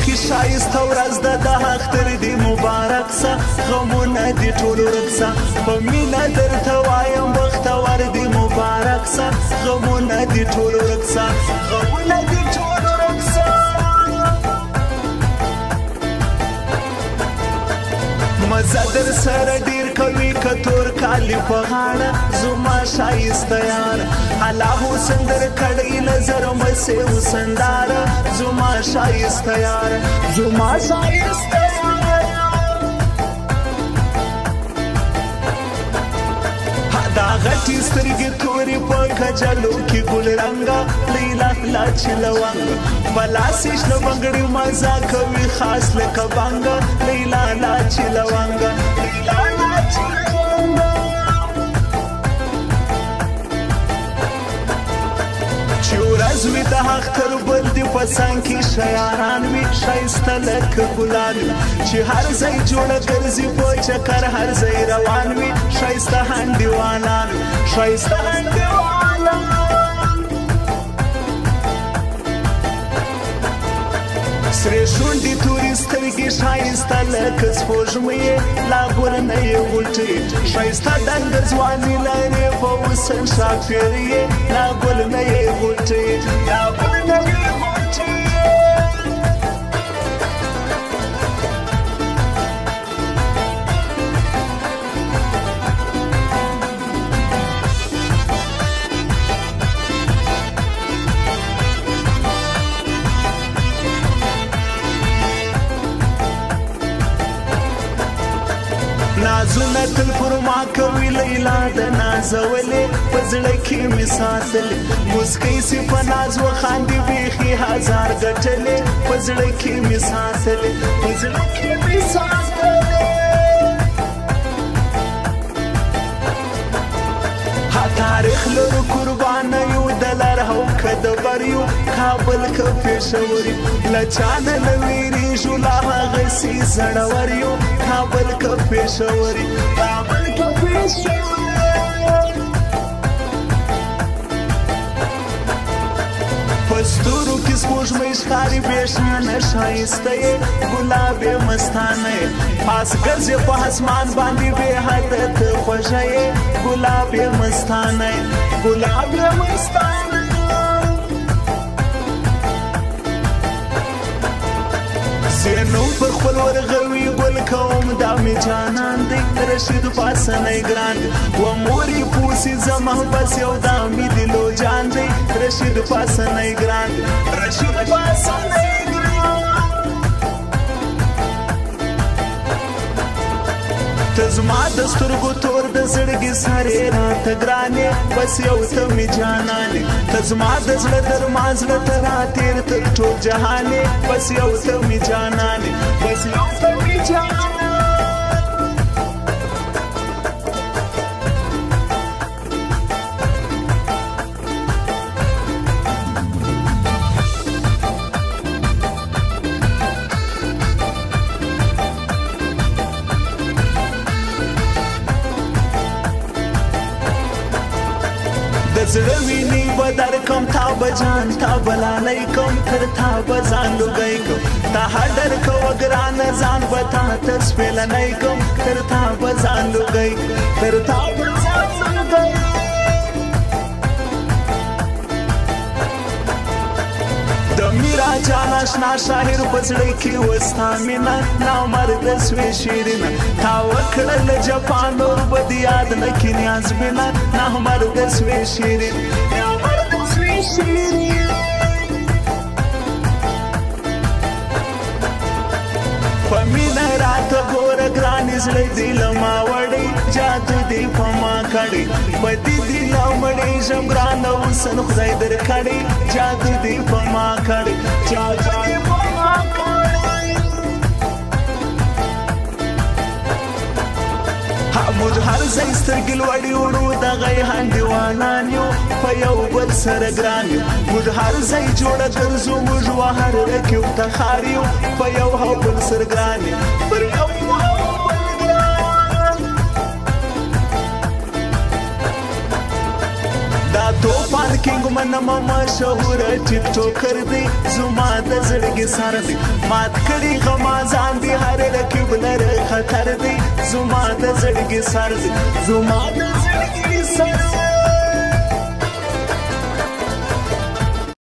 بیخي شایسته ورځ ده د اختر دې مبارک سه غمونه دې ټول ورک سه په مینه درته وایم بختور دې مبارک سه غمونه دې ټول ورک سه غمونه دې ټول ورک سه مزه در سره ډیر کوي که تور کالي په غاړه زما ښایسته یاره الله حسن در کړی نظر مسې وسنداره زما ښایسته یاره زما ښایسته دا غټي سترګې تورې په کجلو کې ګل رنګه لیلا لا چې لونګ بلاسې شنه بنګړي مزه کوي خاص لکه بنګه لیلا لا چې لونګ لیلا لا چې لونګ چې ورځ وي د اختر بل دې په څنګ کې شیاران وي ښایسته لکه ګلان وي چې هر ځای جوړه ګرځي په چکر هر ځای روان وي ښایسته انډیوالان وي ښایسته انډیوالان سرې شونډې تورې سترګې ښایسته لکه سپوږمۍ لا ګل نه یې غوټې ښایسته دنګه ځواني لرې په حسن ښاپېرې لا ګل نه یې غوټې لا ګل نه یې غوټې نازونه تل پر ما کوي لیلا د نازولې په زړه کې مې ساتلې مسکۍ سي په ناز وخاندې بیخي هزار ګټلې په زړه کې مې ساتلې په زړه کې مې ساتلې تاریخ لرو قربانه یو د لر او که د بر یو کابل که پېښور یو له چا نه نه وېرېږو لا هغسې زړور یو کابل که پېښور یو کابل که پېښور پستورو کې سپوږمۍ ښکاري بېشانه ښایسته یې ګلابې مستانه یې پاس ګرځې په اسمان باندې بې حده ته خوږه یې ګلابې مستانه یې ګلابې مستانه زینو پر خپل ورغوي ګل کوم دا مې جانان دی رشید پاسنی ګران دی و مورې پوسې زما بس یو دا مې دلو جان دی رشید پاسنی ګران دی رشید پاسنی ته زما د سترګو تور د زړګي سارې راته ګرانې بس یو ته مې جانانې ته زما د زړه درمان زړه ته راتېر تر ټول جهانې بس یو ته مې جانانې بس یو ته مې جانانې زړه ویني به درکم تا به جان تا به لالی کم تر تا به ځان لوګی کم تا هډر کوه ګرانه ځان به تا ته سپېلنی کم تر تا به ځان لوګی تر تا به ځان لوګی د میرا جان اشنا شاعر په زړه کې وستا مینه نامرده سوې شیرینه تا وکړل جفا نور به د یاد نه کې نیاز بینه نامرده سوې شیرینه نامرده سوې شیرینه په مینه راته ګوره ګرانې زړه دې له ما وړی جادو دې په ما کړی بدي دې له مړی ژم ګرانه اوسن خدای در کړی جادو دې په ما کړی جادو دې په ما کړی موږ هر ځای سترګې لوړې وړو دغه یې انډیوالان یو په یو بل سره ګران یو موږ هر ځای جوړه ګرځو موږ وهر رکیو تخار یو په یو بل سره ګران یو پر یو بل ګران دا توپان کینګ منم مشهور ټیک ټوکر دی زما د زړګي سر دی مات کړي غمازان دی هر رقیب لره خطر دی زما د زړګي سر دی زما د زړګي سر